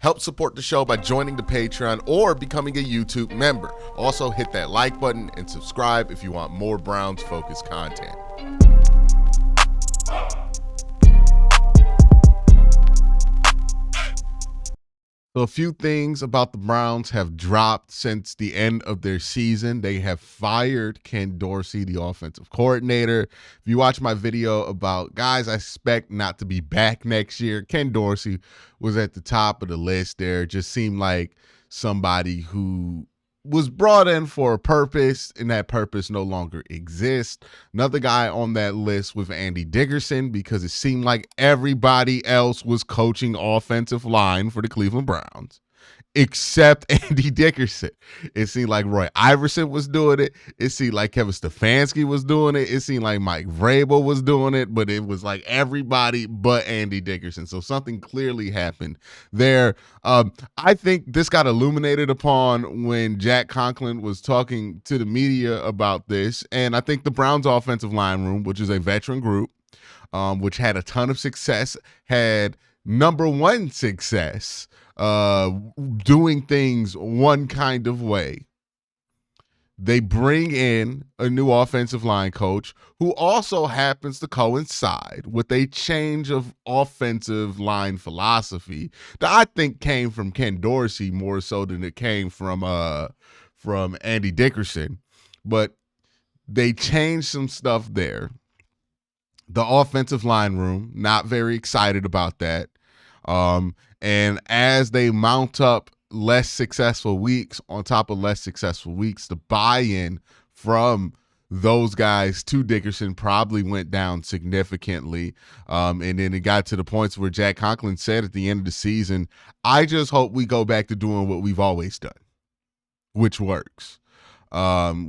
Help support the show by joining the Patreon or becoming a YouTube member. Also, hit that like button and subscribe if you want more Browns-focused content. So a few things about the Browns have dropped since the end of their season. They have fired Ken Dorsey, the offensive coordinator. If you watch my video about guys I expect not to be back next year, Ken Dorsey was at the top of the list there. Just seemed like somebody who was brought in for a purpose, and that purpose no longer exists. Another guy on that list was Andy Dickerson, because it seemed like everybody else was coaching offensive line for the Cleveland Browns except Andy Dickerson. It seemed like Roy Iverson was doing it. It seemed like Kevin Stefanski was doing it. It seemed like Mike Vrabel was doing it, but it was like everybody but Andy Dickerson. So something clearly happened there. I think this got illuminated upon when Jack Conklin was talking to the media about this. And I think the Browns offensive line room, which is a veteran group, which had a ton of success, had number one success doing things one kind of way. They bring in a new offensive line coach who also happens to coincide with a change of offensive line philosophy that I think came from Ken Dorsey more so than it came from Andy Dickerson. But they changed some stuff there. The offensive line room, not very excited about that. And as they mount up less successful weeks on top of less successful weeks, the buy-in from those guys to Dickerson probably went down significantly. And then it got to the points where Jack Conklin said at the end of the season, I just hope we go back to doing what we've always done, which works,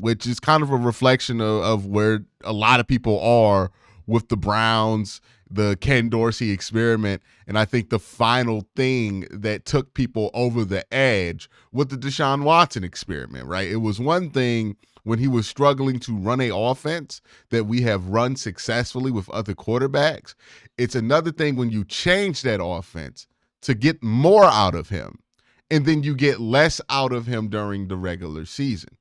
which is kind of a reflection of where a lot of people are with the Browns, the Ken Dorsey experiment. And I think the final thing that took people over the edge was the Deshaun Watson experiment, right? It was one thing when he was struggling to run an offense that we have run successfully with other quarterbacks. It's another thing when you change that offense to get more out of him, and then you get less out of him during the regular season.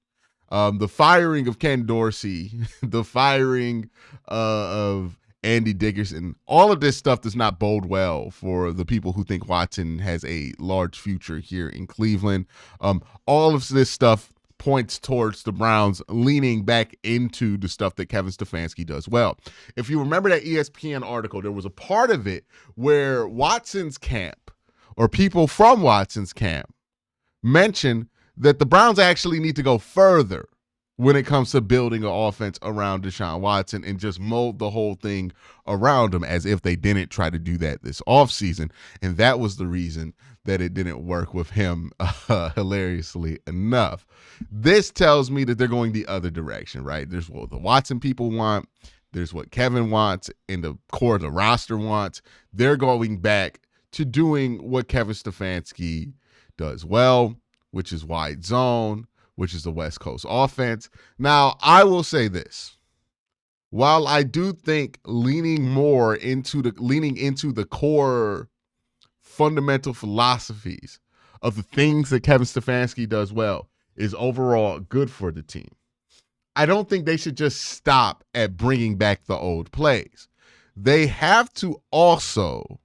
The firing of Ken Dorsey, the firing of Andy Dickerson, all of this stuff does not bode well for the people who think Watson has a large future here in Cleveland. All of this stuff points towards the Browns leaning back into the stuff that Kevin Stefanski does well. If you remember that ESPN article, there was a part of it where Watson's camp, or people from Watson's camp, mentioned that the Browns actually need to go further when it comes to building an offense around Deshaun Watson and just mold the whole thing around him, as if they didn't try to do that this offseason. And that was the reason that it didn't work with him, hilariously enough. This tells me that they're going the other direction, right? There's what the Watson people want. There's what Kevin wants and the core of the roster wants. They're going back to doing what Kevin Stefanski does well, which is wide zone, which is the West Coast offense. Now, I will say this. While I do think leaning into the core fundamental philosophies of the things that Kevin Stefanski does well is overall good for the team, I don't think they should just stop at bringing back the old plays. They have to also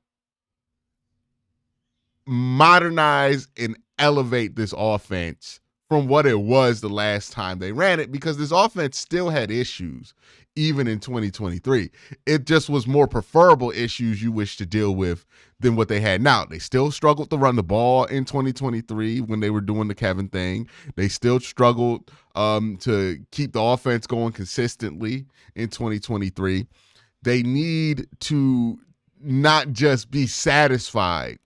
modernize and elevate this offense from what it was the last time they ran it, because this offense still had issues even in 2023. It just was more preferable issues you wish to deal with than what they had now. They still struggled to run the ball in 2023 when they were doing the Kevin thing. They still struggled to keep the offense going consistently in 2023. They need to not just be satisfied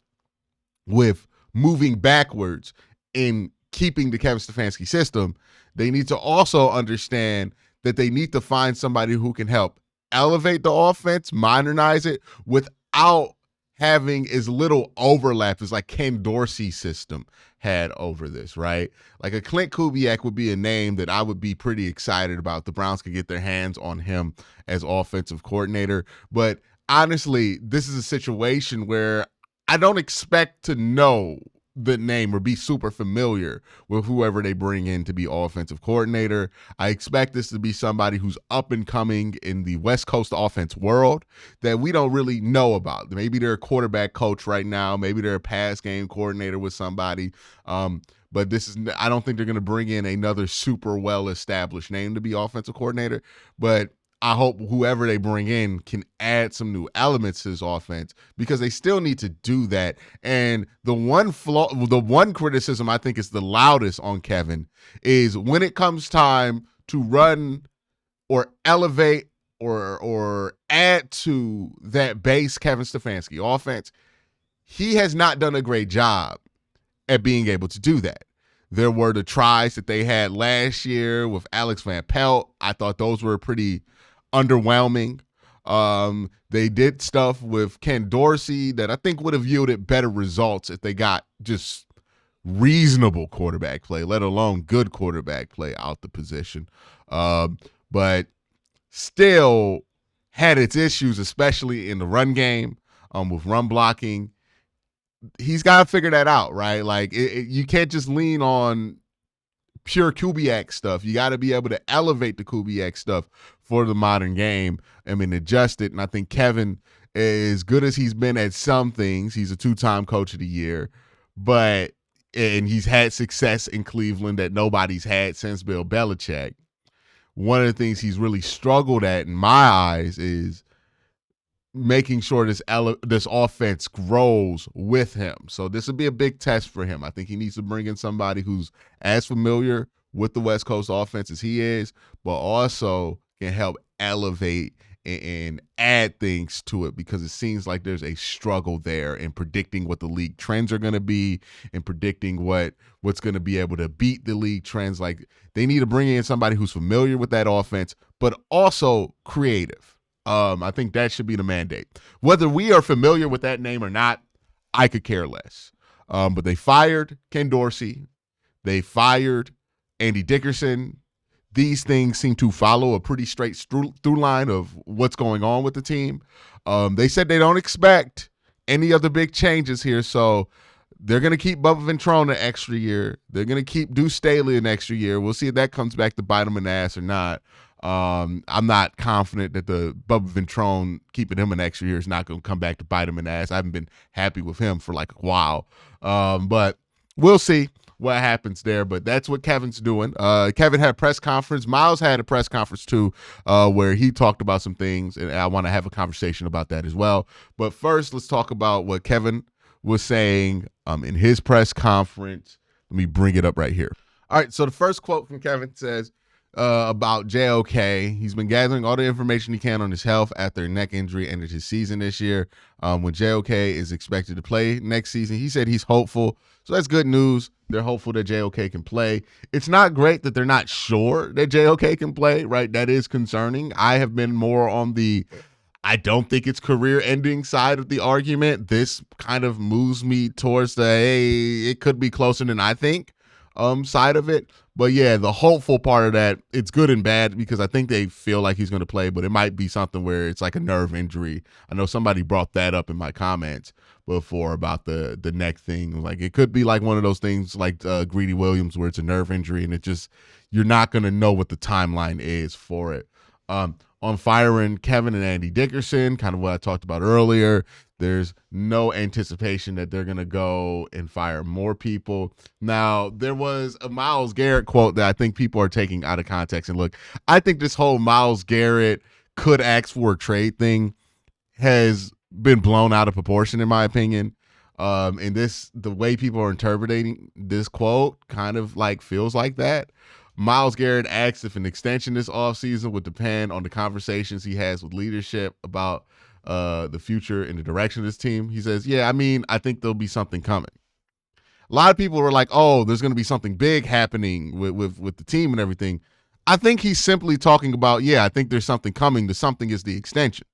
with moving backwards in keeping the Kevin Stefanski system. They need to also understand that they need to find somebody who can help elevate the offense, modernize it, without having as little overlap as like Ken Dorsey's system had over this, right? Like a Clint Kubiak would be a name that I would be pretty excited about. The Browns could get their hands on him as offensive coordinator. But honestly, this is a situation where I don't expect to know the name or be super familiar with whoever they bring in to be offensive coordinator. I expect this to be somebody who's up and coming in the West Coast offense world that we don't really know about. Maybe they're a quarterback coach right now. Maybe they're a pass game coordinator with somebody. But I don't think they're going to bring in another super well established name to be offensive coordinator. But I hope whoever they bring in can add some new elements to this offense, because they still need to do that. And the one criticism I think is the loudest on Kevin is when it comes time to run or elevate or add to that base Kevin Stefanski offense, he has not done a great job at being able to do that. There were the tries that they had last year with Alex Van Pelt. I thought those were pretty underwhelming. They did stuff with Ken Dorsey that I think would have yielded better results if they got just reasonable quarterback play, let alone good quarterback play out the position. But still had its issues, especially in the run game, with run blocking. He's got to figure that out, right? Like you can't just lean on pure Kubiak stuff. You got to be able to elevate the Kubiak stuff for the modern game. I mean, adjust it. And I think Kevin, as good as he's been at some things, he's a 2-time coach of the year, and he's had success in Cleveland that nobody's had since Bill Belichick. One of the things he's really struggled at, in my eyes, is making sure this offense grows with him. So this will be a big test for him. I think he needs to bring in somebody who's as familiar with the West Coast offense as he is, but also can help elevate and add things to it, because it seems like there's a struggle there in predicting what the league trends are going to be and predicting what's going to be able to beat the league trends. Like, they need to bring in somebody who's familiar with that offense, but also creative. I think that should be the mandate. Whether we are familiar with that name or not, I could care less. But they fired Ken Dorsey. They fired Andy Dickerson. These things seem to follow a pretty straight through line of what's going on with the team. They said they don't expect any other big changes here, so they're going to keep Bubba Ventrone an extra year. They're going to keep Deuce Staley an extra year. We'll see if that comes back to bite them in the ass or not. I'm not confident that the Bubba Ventrone keeping him an extra year is not going to come back to bite him in the ass. I haven't been happy with him for like a while. But we'll see what happens there. But that's what Kevin's doing. Kevin had a press conference. Myles had a press conference too, where he talked about some things, and I want to have a conversation about that as well. But first, let's talk about what Kevin was saying in his press conference. Let me bring it up right here. All right, so the first quote from Kevin says, about JOK. He's been gathering all the information he can on his health after a neck injury ended his season this year. When JOK is expected to play next season, he said he's hopeful. So that's good news. They're hopeful that JOK can play. It's not great that they're not sure that JOK can play, right? That is concerning. I have been more on the I don't think it's career-ending side of the argument. This kind of moves me towards the, hey, it could be closer than I think side of it. But yeah, the hopeful part of that, it's good and bad, because I think they feel like he's going to play, but it might be something where it's like a nerve injury. I know somebody brought that up in my comments before about the neck thing. Like, it could be like one of those things like Greedy Williams, where it's a nerve injury and you're not going to know what the timeline is for it. On firing Kevin and Andy Dickerson, kind of what I talked about earlier, there's no anticipation that they're going to go and fire more people. Now, there was a Myles Garrett quote that I think people are taking out of context. And look, I think this whole Myles Garrett could ask for a trade thing has been blown out of proportion, in my opinion. And the way people are interpreting this quote kind of like feels like that. Myles Garrett asked if an extension this offseason would depend on the conversations he has with leadership about the future and the direction of this team. He says, yeah, I mean, I think there'll be something coming. A lot of people were like, oh, there's going to be something big happening with the team and everything. I think he's simply talking about, yeah, I think there's something coming. The something is the extension.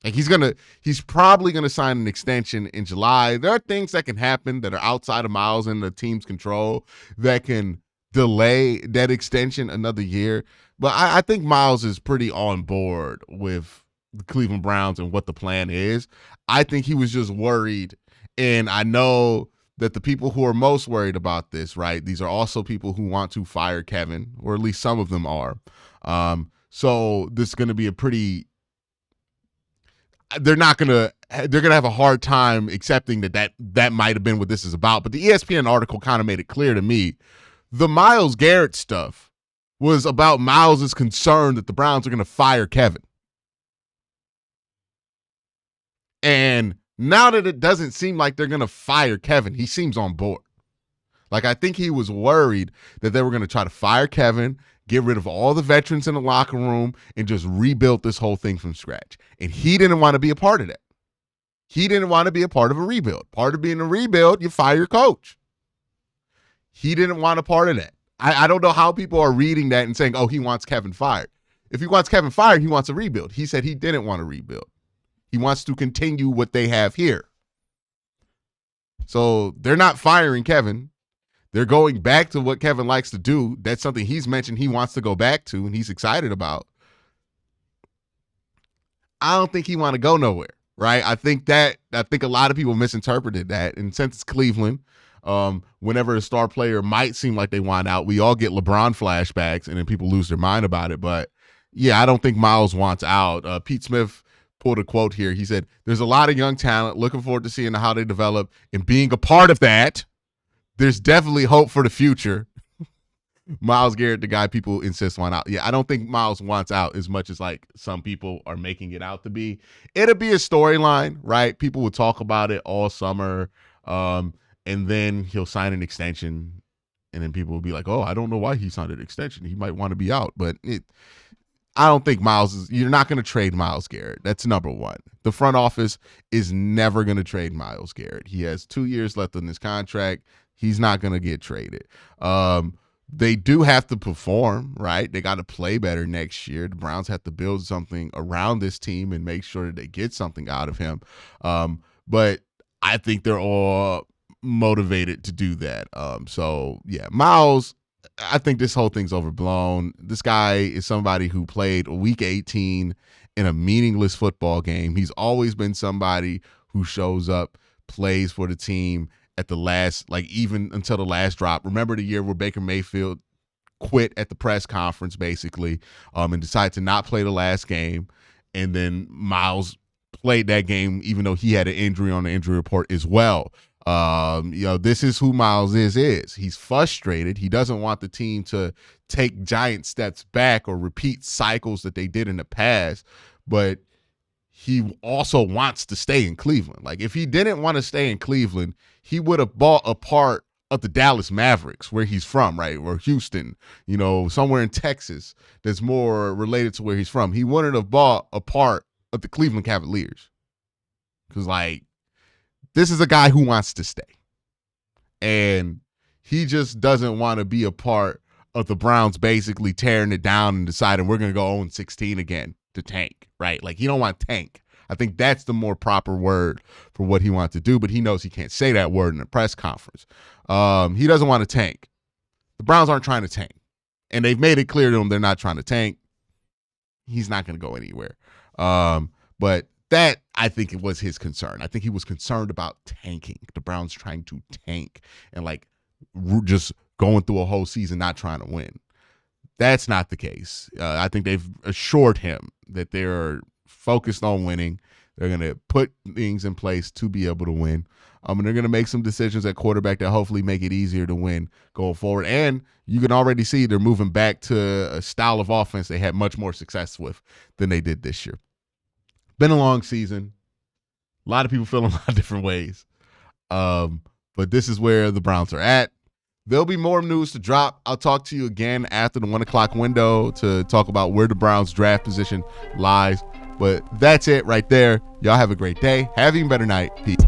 Like, he's probably going to sign an extension in July. There are things that can happen that are outside of Myles and the team's control that can delay that extension another year. But I think Myles is pretty on board with the Cleveland Browns and what the plan is. I think he was just worried. And I know that the people who are most worried about this, right, these are also people who want to fire Kevin, or at least some of them are. So this is going to be a pretty, they're going to have a hard time accepting that might have been what this is about. But the ESPN article kind of made it clear to me. The Myles Garrett stuff was about Myles' concern that the Browns are going to fire Kevin. And now that it doesn't seem like they're going to fire Kevin, he seems on board. Like, I think he was worried that they were going to try to fire Kevin, get rid of all the veterans in the locker room, and just rebuild this whole thing from scratch. And he didn't want to be a part of that. He didn't want to be a part of a rebuild. Part of being a rebuild, you fire your coach. He didn't want a part of that. I don't know how people are reading that and saying, oh, he wants Kevin fired. If he wants Kevin fired, he wants a rebuild. He said he didn't want to rebuild. He wants to continue what they have here. So they're not firing Kevin. They're going back to what Kevin likes to do. That's something he's mentioned he wants to go back to and he's excited about. I don't think he want to go nowhere, right? I think a lot of people misinterpreted that. And since it's Cleveland, whenever a star player might seem like they want out, we all get LeBron flashbacks and then people lose their mind about it. But yeah, I don't think Myles wants out. Pete Smith pulled a quote here. He said, there's a lot of young talent. Looking forward to seeing how they develop and being a part of that. There's definitely hope for the future. Myles Garrett, the guy people insist want out. Yeah, I don't think Myles wants out as much as like some people are making it out to be. It'll be a storyline, right? People will talk about it all summer. And then he'll sign an extension. And then people will be like, oh, I don't know why he signed an extension. He might want to be out. But I don't think you're not going to trade Myles Garrett. That's number one. The front office is never going to trade Myles Garrett. He has 2 years left on his contract. He's not going to get traded. They do have to perform, right? They got to play better next year. The Browns have to build something around this team and make sure that they get something out of him. But I think they're all motivated to do that. So, yeah, Myles, I think this whole thing's overblown. This guy is somebody who played week 18 in a meaningless football game. He's always been somebody who shows up, plays for the team at the last, like even until the last drop. Remember the year where Baker Mayfield quit at the press conference basically and decided to not play the last game. And then Myles played that game even though he had an injury on the injury report as well. This is who Myles is. He's frustrated. He doesn't want the team to take giant steps back or repeat cycles that they did in the past, but he also wants to stay in Cleveland. Like, if he didn't want to stay in Cleveland, he would have bought a part of the Dallas Mavericks, where he's from, right? Or Houston, somewhere in Texas that's more related to where he's from. He wouldn't have bought a part of the Cleveland Cavaliers. Because, this is a guy who wants to stay. And he just doesn't want to be a part of the Browns basically tearing it down and deciding we're going to go 0-16 again to tank, right? Like, he don't want tank. I think that's the more proper word for what he wants to do, but he knows he can't say that word in a press conference. He doesn't want to tank. The Browns aren't trying to tank. And they've made it clear to him they're not trying to tank. He's not going to go anywhere. But that, I think, it was his concern. I think he was concerned about tanking. The Browns trying to tank and just going through a whole season not trying to win. That's not the case. I think they've assured him that they're focused on winning. They're going to put things in place to be able to win. And they're going to make some decisions at quarterback that hopefully make it easier to win going forward. And you can already see they're moving back to a style of offense they had much more success with than they did this year. Been a long season. A lot of people feel in a lot of different ways. But this is where the Browns are at. There'll be more news to drop. I'll talk to you again after the 1 o'clock window to talk about where the Browns draft position lies. But that's it right there. Y'all have a great day. Have an even better night. Peace.